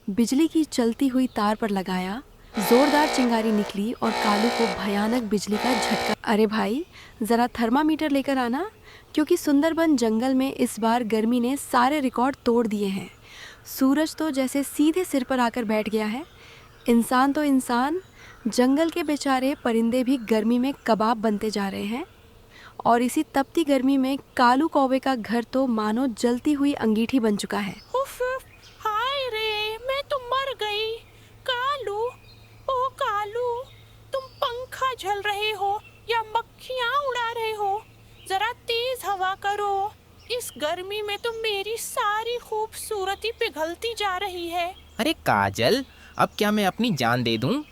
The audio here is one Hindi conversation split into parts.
बिजली की चलती हुई तार पर लगाया। जोरदार चिंगारी निकली और कालू को भयानक बिजली का झटका। अरे भाई, जरा थर्मामीटर लेकर आना, क्योंकि सुंदरबन जंगल में इस बार गर्मी ने सारे रिकॉर्ड तोड़ दिए हैं। सूरज तो जैसे सीधे सिर पर आकर बैठ गया है। इंसान तो इंसान, जंगल के बेचारे परिंदे भी गर्मी में कबाब बनते जा रहे हैं। और इसी तपती गर्मी में कालू कौवे का घर तो मानो जलती हुई अंगीठी बन चुका है। उफ, हाय रे, मैं तो मर गई। कालू, ओ कालू, तुम पंखा झल रहे हो या मक्खियाँ उड़ा रहे हो? जरा तेज हवा करो। इस गर्मी में तो मेरी सारी खूबसूरती पिघलती जा रही है। अरे काजल, अब क्या मैं अपनी जान दे दूं?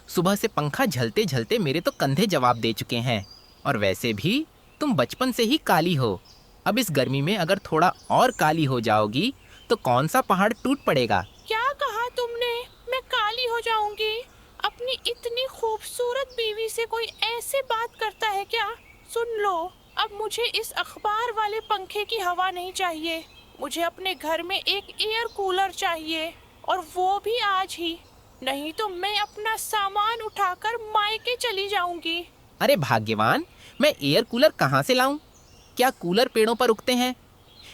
सुबह से पंखा झलते झलते मेरे तो कंधे जवाब दे चुके हैं। और वैसे भी तुम बचपन से ही काली हो। अब इस गर्मी में अगर थोड़ा और काली हो जाओगी तो कौन सा पहाड़ टूट पड़ेगा। क्या कहा तुमने? मैं काली हो जाऊंगी? अपनी इतनी खूबसूरत बीवी से कोई ऐसे बात करता है क्या? सुन लो, अब मुझे इस अखबार वाले पंखे की हवा नहीं चाहिए। मुझे अपने घर में एक एयर कूलर चाहिए, और वो भी आज ही। नहीं तो मैं अपना सामान उठाकर मायके चली जाऊंगी। अरे भाग्यवान, मैं एयर कूलर कहाँ से लाऊं? क्या कूलर पेड़ों पर उगते हैं?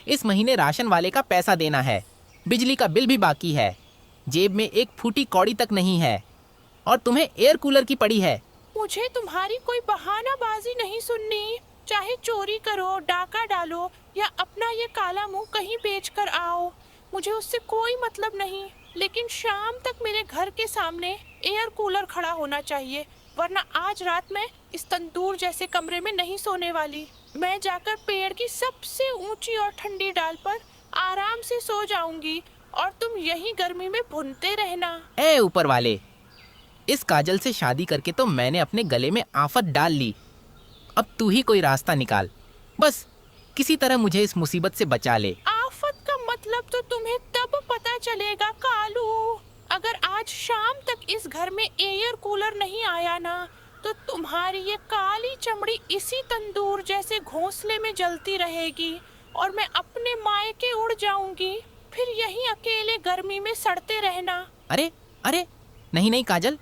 इस महीने राशन वाले का पैसा देना है, बिजली का बिल भी बाकी है, जेब में एक फूटी कौड़ी तक नहीं है, और तुम्हें एयर कूलर की पड़ी है। मुझे तुम्हारी कोई बहानाबाजी नहीं सुननी। चाहे चोरी करो, डाका डालो, या अपना ये काला मुंह कहीं बेच कर आओ, मुझे उससे कोई मतलब नहीं। लेकिन शाम तक मेरे घर के सामने एयर कूलर खड़ा होना चाहिए, वरना आज रात मैं इस तंदूर जैसे कमरे में नहीं सोने वाली। मैं जाकर पेड़ की सबसे ऊंची और ठंडी डाल पर आराम से सो जाऊंगी, और तुम यही गर्मी में भुनते रहना। ए ऊपर वाले, इस काजल से शादी करके तो मैंने अपने गले में आफत डाल ली। अब तू ही कोई रास्ता निकाल, बस किसी तरह मुझे इस मुसीबत से बचा ले। आफत का मतलब तो तुम्हें तब पता चलेगा कालू, अगर आज शाम तक इस घर में एयर कूलर नहीं आया ना, तो तुम्हारी ये काली चमड़ी इसी तंदूर जैसे घोंसले में जलती रहेगी, और मैं अपने मायके उड़ जाऊंगी। फिर यहीं अकेले गर्मी में सड़ते रहना। अरे अरे, नहीं नहीं काजल,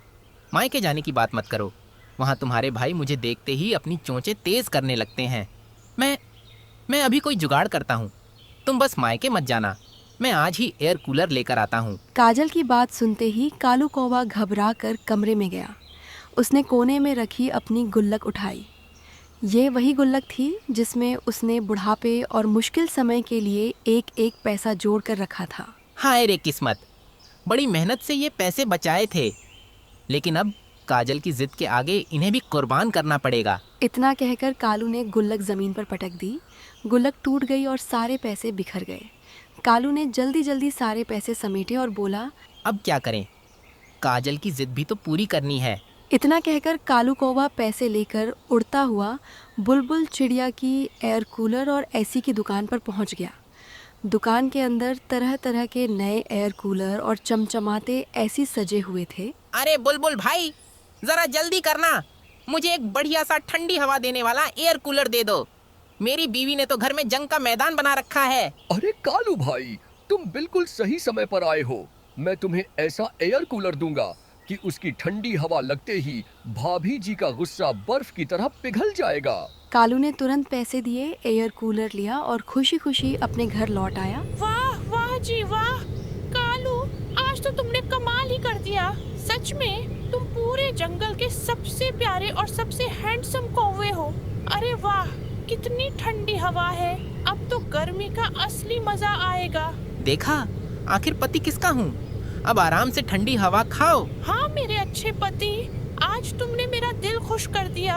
मायके जाने की बात मत करो। वहाँ तुम्हारे भाई मुझे देखते ही अपनी चोंचें तेज करने लगते हैं। मैं अभी कोई जुगाड़ करता हूँ, तुम बस मायके मत जाना। मैं आज ही एयर कूलर लेकर आता हूँ। काजल की बात सुनते ही कालू कौवा घबरा कर कमरे में गया। उसने कोने में रखी अपनी गुल्लक उठाई। ये वही गुल्लक थी जिसमें उसने बुढ़ापे और मुश्किल समय के लिए एक एक पैसा जोड़ कर रखा था। हाय रे किस्मत, बड़ी मेहनत से ये पैसे बचाए थे, लेकिन अब काजल की जिद के आगे इन्हें भी कुर्बान करना पड़ेगा। इतना कहकर कालू ने गुल्लक ज़मीन पर पटक दी। गुल्लक टूट गई और सारे पैसे बिखर गए। कालू ने जल्दी जल्दी सारे पैसे समेटे और बोला, अब क्या करें, काजल की जिद भी तो पूरी करनी है। इतना कहकर कालू कौवा पैसे लेकर उड़ता हुआ बुलबुल चिड़िया की एयर कूलर और एसी की दुकान पर पहुंच गया। दुकान के अंदर तरह तरह के नए एयर कूलर और चमचमाते एसी सजे हुए थे। अरे बुलबुल भाई, जरा जल्दी करना, मुझे एक बढ़िया सा ठंडी हवा देने वाला एयर कूलर दे दो। मेरी बीवी ने तो घर में जंग का मैदान बना रखा है। अरे कालू भाई, तुम बिल्कुल सही समय पर आए हो। मैं तुम्हें ऐसा एयर कूलर दूंगा कि उसकी ठंडी हवा लगते ही भाभी जी का गुस्सा बर्फ की तरह पिघल जाएगा। कालू ने तुरंत पैसे दिए, एयर कूलर लिया और खुशी खुशी अपने घर लौट आया। वाह वाह जी वाह, कालू, आज तो तुमने कमाल ही कर दिया। सच में तुम पूरे जंगल के सबसे प्यारे और सबसे हैंडसम कौवे हो। अरे वाह, कितनी ठंडी हवा है। अब तो गर्मी का असली मजा आएगा। देखा, आखिर पति किसका हूँ। अब आराम से ठंडी हवा खाओ। हाँ मेरे अच्छे पति, आज तुमने मेरा दिल खुश कर दिया।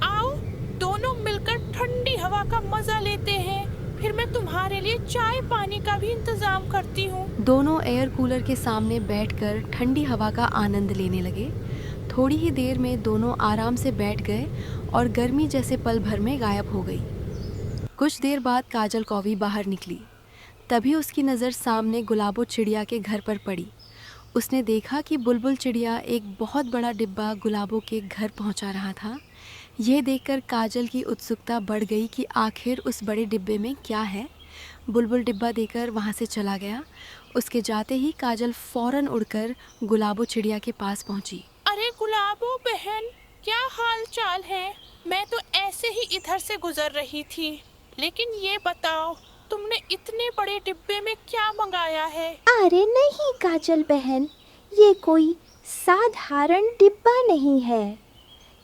आओ दोनों मिलकर ठंडी हवा का मजा लेते हैं, फिर मैं तुम्हारे लिए चाय पानी का भी इंतजाम करती हूँ। दोनों एयर कूलर के सामने बैठकर ठंडी हवा का आनंद लेने लगे। थोड़ी ही देर में दोनों आराम से बैठ गए और गर्मी जैसे पल भर में गायब हो गई। कुछ देर बाद काजल कौवी बाहर निकली। तभी उसकी नज़र सामने गुलाबो चिड़िया के घर पर पड़ी। उसने देखा कि बुलबुल चिड़िया एक बहुत बड़ा डिब्बा गुलाबो के घर पहुंचा रहा था। यह देखकर काजल की उत्सुकता बढ़ गई कि आखिर उस बड़े डिब्बे में क्या है। बुलबुल डिब्बा देकर वहाँ से चला गया। उसके जाते ही काजल फौरन उड़कर गुलाबो चिड़िया के पास पहुँची। अरे गुलाबो बहन, क्या हाल चाल है? मैं तो ऐसे ही इधर से गुजर रही थी, लेकिन ये बताओ तुमने इतने बड़े डिब्बे में क्या मंगाया है? अरे नहीं काजल बहन, ये कोई साधारण डिब्बा नहीं है।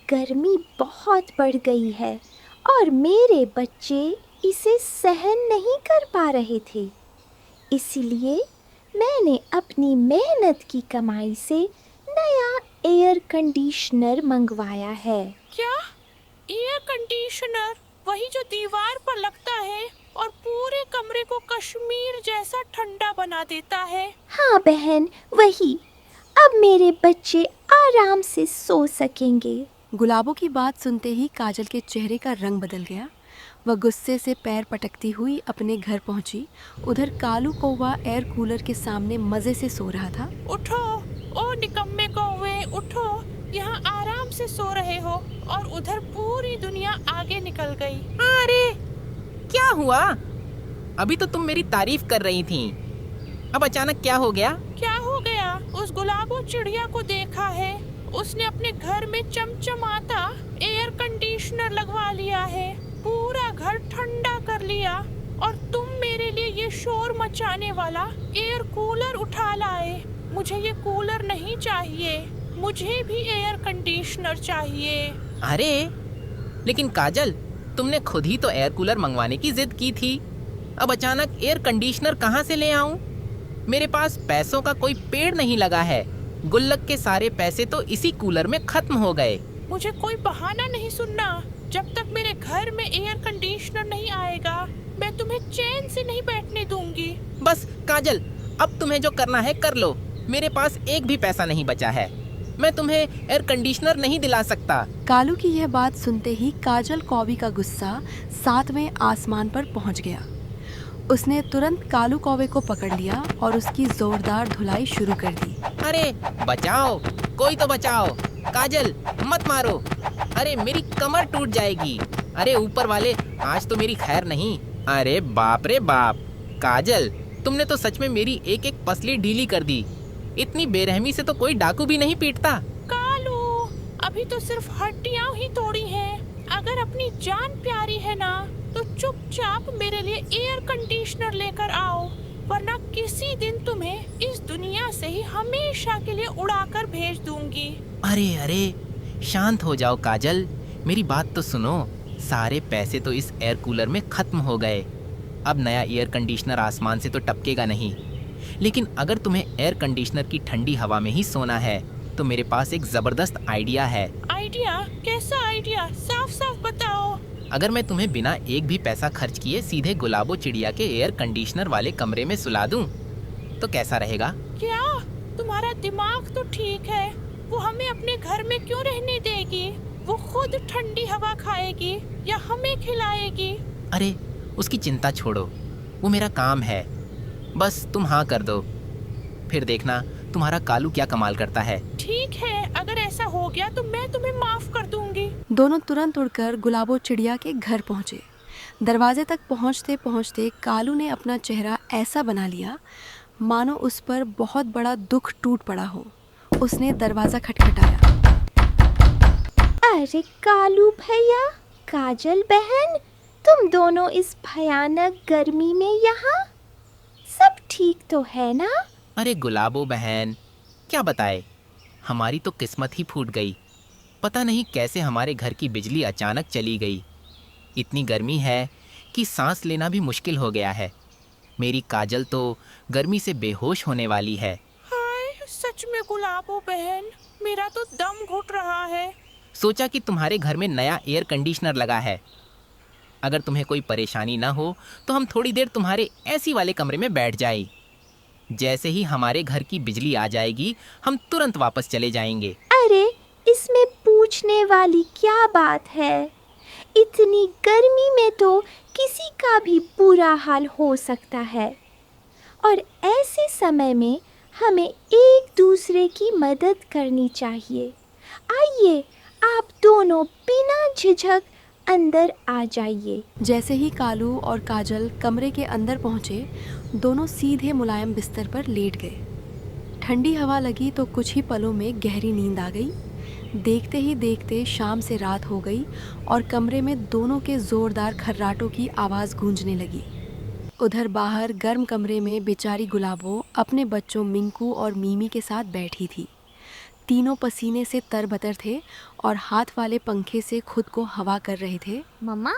गर्मी बहुत बढ़ गई है और मेरे बच्चे इसे सहन नहीं कर पा रहे थे, इसलिए मैंने अपनी मेहनत की कमाई से नया एयर कंडीशनर मंगवाया है। क्या? Air conditioner? वही जो दीवार पर लगता है और पूरे कमरे को कश्मीर जैसा ठंडा बना देता है? हाँ बहन, वही। अब मेरे बच्चे आराम से सो सकेंगे। गुलाबो की बात सुनते ही काजल के चेहरे का रंग बदल गया। वह गुस्से से पैर पटकती हुई अपने घर पहुंची। उधर कालू कौवा एयर कूलर के सामने मज़े से सो रहा था। उठो, ओ निकम्मे कौवे, उठो। यहाँ आराम से सो रहे हो और उधर पूरी दुनिया आगे निकल गई। अरे क्या हुआ? अभी तो तुम मेरी तारीफ कर रही थी, अब अचानक क्या हो गया? क्या हो गया? उस गुलाबो चिड़िया को देखा है? उसने अपने घर में चमचमाता एयर कंडीशनर लगवा लिया है, पूरा घर ठंडा कर लिया, और तुम मेरे लिए ये शोर मचाने वाला एयर कूलर उठा लाए। मुझे ये कूलर नहीं चाहिए, मुझे भी एयर कंडीशनर चाहिए। अरे लेकिन काजल, तुमने खुद ही तो एयर कूलर मंगवाने की जिद की थी, अब अचानक एयर कंडीशनर कहाँ से ले आऊं? मेरे पास पैसों का कोई पेड़ नहीं लगा है, गुल्लक के सारे पैसे तो इसी कूलर में खत्म हो गए। मुझे कोई बहाना नहीं सुनना। जब तक मेरे घर में एयर कंडीशनर नहीं आएगा, मैं तुम्हें चैन से नहीं बैठने दूंगी। बस काजल, अब तुम्हें जो करना है कर लो, मेरे पास एक भी पैसा नहीं बचा है, मैं तुम्हें एयर कंडीशनर नहीं दिला सकता। कालू की यह बात सुनते ही काजल कौवी का गुस्सा 7वें आसमान पर पहुंच गया। उसने तुरंत कालू कौवे को पकड़ लिया और उसकी जोरदार धुलाई शुरू कर दी। अरे बचाओ, कोई तो बचाओ, काजल मत मारो, अरे मेरी कमर टूट जाएगी, अरे ऊपर वाले आज तो मेरी खैर नहीं। अरे बाप रे बाप, काजल तुमने तो सच में मेरी एक एक पसली ढीली कर दी, इतनी बेरहमी से तो कोई डाकू भी नहीं पीटता। कालू, अभी तो सिर्फ हड्डियां ही तोड़ी हैं, अगर अपनी जान प्यारी है ना तो चुपचाप मेरे लिए एयर कंडीशनर लेकर आओ, वरना किसी दिन तुम्हें इस दुनिया से ही हमेशा के लिए उड़ाकर भेज दूंगी। अरे अरे शांत हो जाओ काजल, मेरी बात तो सुनो, सारे पैसे तो इस एयर कूलर में खत्म हो गए, अब नया एयर कंडीशनर आसमान से तो टपकेगा नहीं, लेकिन अगर तुम्हें एयर कंडीशनर की ठंडी हवा में ही सोना है तो मेरे पास एक जबरदस्त आइडिया है। आइडिया? कैसा आइडिया? साफ साफ बताओ। अगर मैं तुम्हें बिना एक भी पैसा खर्च किए सीधे गुलाबो चिड़िया के एयर कंडीशनर वाले कमरे में सुला दूं, तो कैसा रहेगा? क्या तुम्हारा दिमाग तो ठीक है, वो हमें अपने घर में क्यों रहने देगी? वो खुद ठंडी हवा खाएगी या हमें खिलाएगी? अरे उसकी चिंता छोड़ो, वो मेरा काम है, बस तुम हाँ कर दो, फिर देखना तुम्हारा कालू क्या कमाल करता है। ठीक है, अगर ऐसा हो गया तो मैं तुम्हें माफ कर दूंगी। दोनों तुरंत उड़कर गुलाबो चिड़िया के घर पहुंचे। दरवाजे तक पहुंचते पहुंचते कालू ने अपना चेहरा ऐसा बना लिया मानो उस पर बहुत बड़ा दुख टूट पड़ा हो। उसने दरवाज़ा खटखटाया। अरे कालू भैया, काजल बहन, तुम दोनों इस भयानक गर्मी में यहाँ? सब ठीक तो है ना? अरे गुलाबो बहन, क्या बताए, हमारी तो किस्मत ही फूट गई, पता नहीं कैसे हमारे घर की बिजली अचानक चली गई, इतनी गर्मी है कि सांस लेना भी मुश्किल हो गया है, मेरी काजल तो गर्मी से बेहोश होने वाली है। हाय, सच में गुलाबो बहन, मेरा तो दम घुट रहा है। सोचा कि तुम्हारे घर में नया एयर कंडीशनर लगा है, अगर तुम्हें कोई परेशानी ना हो तो हम थोड़ी देर तुम्हारे एसी वाले कमरे में बैठ जाएं। जैसे ही हमारे घर की बिजली आ जाएगी हम तुरंत वापस चले जाएंगे। अरे इसमें पूछने वाली क्या बात है? इतनी गर्मी में तो किसी का भी बुरा हाल हो सकता है, और ऐसे समय में हमें एक दूसरे की मदद करनी चाहिए। आइए आप दोनों बिना झिझक अंदर आ जाइए। जैसे ही कालू और काजल कमरे के अंदर पहुंचे, दोनों सीधे मुलायम बिस्तर पर लेट गए। ठंडी हवा लगी तो कुछ ही पलों में गहरी नींद आ गई। देखते ही देखते शाम से रात हो गई और कमरे में दोनों के जोरदार खर्राटों की आवाज़ गूंजने लगी। उधर बाहर गर्म कमरे में बेचारी गुलाबो अपने बच्चों मिंकू और मीमी के साथ बैठी थी। तीनों पसीने से तरबतर थे और हाथ वाले पंखे से खुद को हवा कर रहे थे। मम्मा,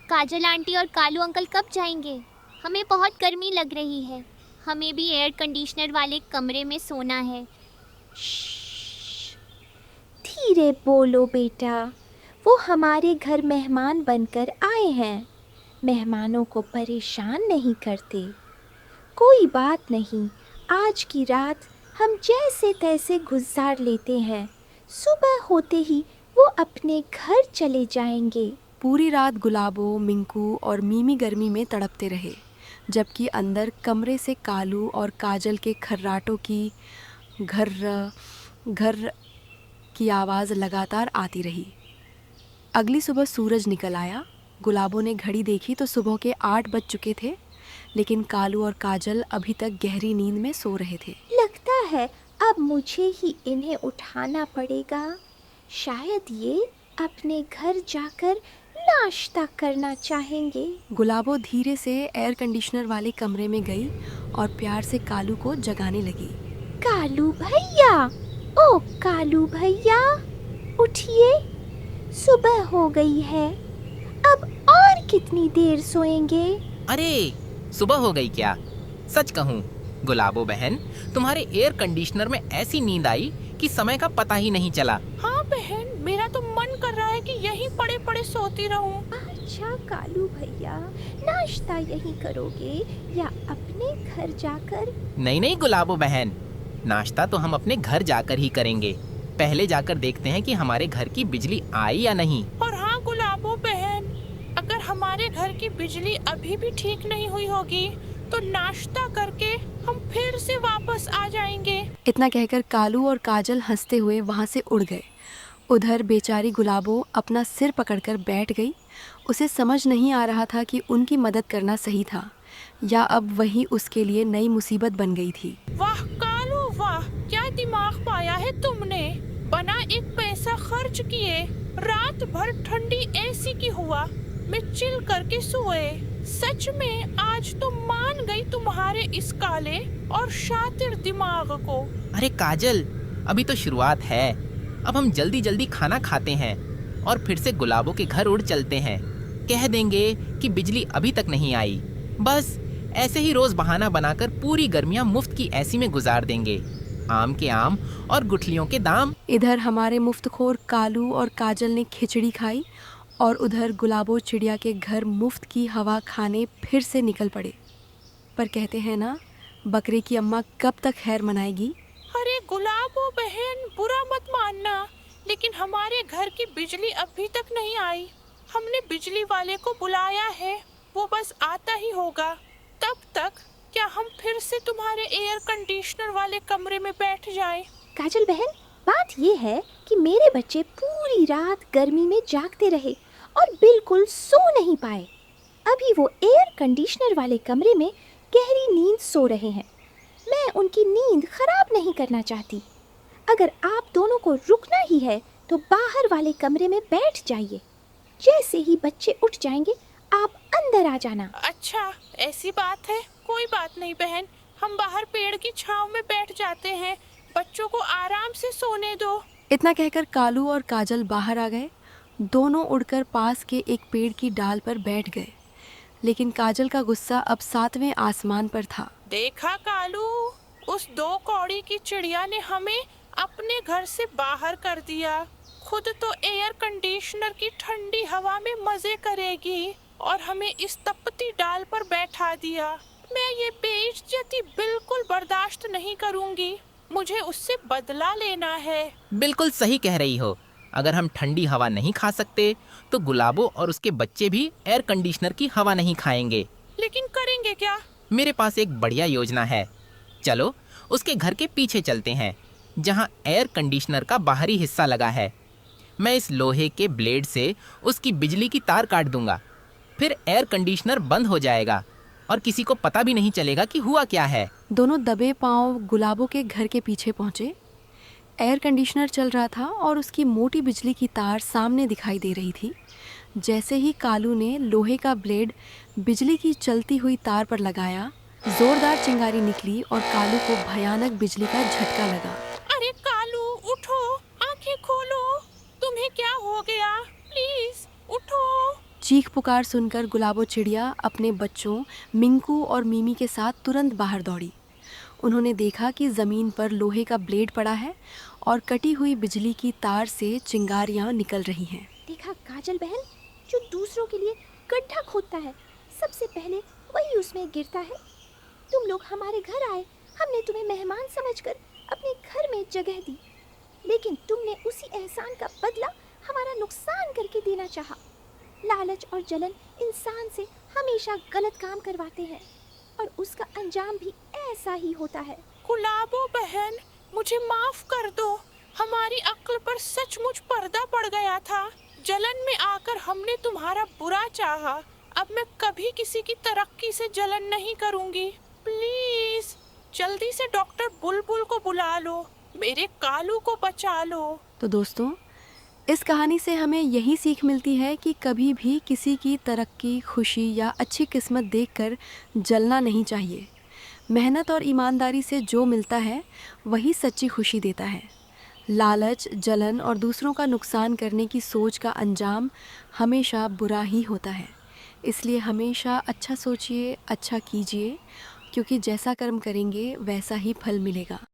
काजल आंटी और कालू अंकल कब जाएंगे? हमें बहुत गर्मी लग रही है। हमें भी एयर कंडीशनर वाले कमरे में सोना है। धीरे बोलो बेटा, वो हमारे घर मेहमान बनकर आए हैं। मेहमानों को परेशान नहीं करते। कोई बात नहीं, आज की रात हम जैसे तैसे गुजार लेते हैं। सुबह होते ही वो अपने घर चले जाएंगे। पूरी रात गुलाबो, मिंकू और मीमी गर्मी में तड़पते रहे, जबकि अंदर कमरे से कालू और काजल के खर्राटों की घर्र घर्र की आवाज़ लगातार आती रही। अगली सुबह सूरज निकल आया। गुलाबो ने घड़ी देखी तो सुबह के 8 बज चुके थे, लेकिन कालू और काजल अभी तक गहरी नींद में सो रहे थे। लगता है अब मुझे ही इन्हें उठाना पड़ेगा। शायद ये अपने घर जाकर नाश्ता करना चाहेंगे। गुलाबो धीरे से एयर कंडीशनर वाले कमरे में गई और प्यार से कालू को जगाने लगी। कालू भैया, ओ कालू भैया, उठिए, सुबह हो गई है। अब और कितनी देर सोएंगे? अरे सुबह हो गई क्या? सच कहूँ गुलाबो बहन, तुम्हारे एयर कंडीशनर में ऐसी नींद आई कि समय का पता ही नहीं चला। हाँ बहन, मेरा तो मन कर रहा है कि यहीं पड़े पड़े सोती रहूं। अच्छा कालू भैया, नाश्ता यहीं करोगे या अपने घर जाकर? नहीं नहीं गुलाबो बहन, नाश्ता तो हम अपने घर जाकर ही करेंगे। पहले जाकर देखते हैं कि हमारे घर की बिजली आई या नहीं। और हाँ गुलाबो बहन, अगर हमारे घर की बिजली अभी भी ठीक नहीं हुई होगी तो नाश्ता करके हम फिर से वापस आ जाएंगे। इतना कहकर कालू और काजल हंसते हुए वहाँ से उड़ गए। उधर बेचारी गुलाबो अपना सिर पकड़कर बैठ गई। उसे समझ नहीं आ रहा था कि उनकी मदद करना सही था या अब वही उसके लिए नई मुसीबत बन गई थी। वाह कालू वाह, क्या दिमाग पाया है तुमने। बना एक पैसा खर्च किए रात भर ठंडी एसी की हवा में चिल करके सोए। सच में आज तो मान गई तुम्हारे इस काले और शातिर दिमाग को। अरे काजल, अभी तो शुरुआत है। अब हम जल्दी जल्दी खाना खाते हैं और फिर से गुलाबों के घर उड़ चलते हैं। कह देंगे कि बिजली अभी तक नहीं आई। बस ऐसे ही रोज बहाना बनाकर पूरी गर्मियां मुफ्त की ऐसी में गुजार देंगे। आम के आम और गुठलियों के दाम। इधर हमारे मुफ्तखोर कालू और काजल ने खिचड़ी खाई और उधर गुलाबो चिड़िया के घर मुफ्त की हवा खाने फिर से निकल पड़े। पर कहते हैं ना, बकरे की अम्मा कब तक खैर मनाएगी। अरे गुलाबो बहन, बुरा मत मानना, लेकिन हमारे घर की बिजली अभी तक नहीं आई। हमने बिजली वाले को बुलाया है, वो बस आता ही होगा। तब तक क्या हम फिर से तुम्हारे एयर कंडीशनर वाले कमरे में बैठ जाएं? काजल बहन, बात ये है कि मेरे बच्चे पूरी रात गर्मी में जागते रहे और बिल्कुल सो नहीं पाए। अभी वो एयर कंडीशनर वाले कमरे में गहरी नींद सो रहे हैं। मैं उनकी नींद खराब नहीं करना चाहती। अगर आप दोनों को रुकना ही है तो बाहर वाले कमरे में बैठ जाइए। जैसे ही बच्चे उठ जाएंगे आप अंदर आ जाना। अच्छा, ऐसी बात है। कोई बात नहीं बहन, हम बाहर पेड़ की छांव में बैठ जाते हैं। बच्चों को आराम से सोने दो। इतना कहकर कालू और काजल बाहर आ गए। दोनों उड़कर पास के एक पेड़ की डाल पर बैठ गए, लेकिन काजल का गुस्सा अब 7वें आसमान पर था। देखा कालू, उस 2 कौड़ी की चिड़िया ने हमें अपने घर से बाहर कर दिया। खुद तो एयर कंडीशनर की ठंडी हवा में मजे करेगी और हमें इस तपती डाल पर बैठा दिया। मैं ये बेइज्जती बिल्कुल बर्दाश्त नहीं करूंगी। मुझे उससे बदला लेना है। बिल्कुल सही कह रही हो। अगर हम ठंडी हवा नहीं खा सकते तो गुलाबो और उसके बच्चे भी एयर कंडीशनर की हवा नहीं खाएंगे। लेकिन करेंगे क्या? मेरे पास एक बढ़िया योजना है। चलो उसके घर के पीछे चलते हैं, जहाँ एयर कंडीशनर का बाहरी हिस्सा लगा है। मैं इस लोहे के ब्लेड से उसकी बिजली की तार काट दूंगा। फिर एयर कंडीशनर बंद हो जाएगा और किसी को पता भी नहीं चलेगा कि हुआ क्या है। दोनों दबे पांव गुलाबों के घर के पीछे पहुंचे। एयर कंडीशनर चल रहा था और उसकी मोटी बिजली की तार सामने दिखाई दे रही थी। जैसे ही कालू ने लोहे का ब्लेड बिजली की चलती हुई तार पर लगाया, जोरदार चिंगारी निकली और कालू को भयानक बिजली का झटका लगा। अरे कालू, उठो, आंखें खोलो। तुम्हें क्या हो गया? प्लीज उठो। चीख पुकार सुनकर गुलाबो चिड़िया अपने बच्चों मिंकू और मीमी के साथ तुरंत बाहर दौड़ी। उन्होंने देखा कि ज़मीन पर लोहे का ब्लेड पड़ा है और कटी हुई बिजली की तार से चिंगारियां निकल रही हैं। देखा काजल बहन, जो दूसरों के लिए गड्ढा खोदता है, सबसे पहले वही उसमें गिरता है। तुम लोग हमारे घर आए, हमने तुम्हें मेहमान समझकर अपने घर में जगह दी, लेकिन तुमने उसी एहसान का बदला हमारा नुकसान करके देना चाहा। लालच और जलन इंसान से हमेशा गलत काम करवाते हैं और उसका अंजाम भी ऐसा ही होता है। गुलाबो बहन, मुझे माफ कर दो। हमारी अक्ल पर सचमुच पर्दा पड़ गया था। जलन में आकर हमने तुम्हारा बुरा चाहा। अब मैं कभी किसी की तरक्की से जलन नहीं करूंगी। प्लीज जल्दी से डॉक्टर बुलबुल को बुला लो, मेरे कालू को बचा लो। तो दोस्तों, इस कहानी से हमें यही सीख मिलती है कि कभी भी किसी की तरक्की, खुशी या अच्छी किस्मत देखकर जलना नहीं चाहिए। मेहनत और ईमानदारी से जो मिलता है वही सच्ची खुशी देता है। लालच, जलन और दूसरों का नुकसान करने की सोच का अंजाम हमेशा बुरा ही होता है। इसलिए हमेशा अच्छा सोचिए, अच्छा कीजिए, क्योंकि जैसा कर्म करेंगे वैसा ही फल मिलेगा।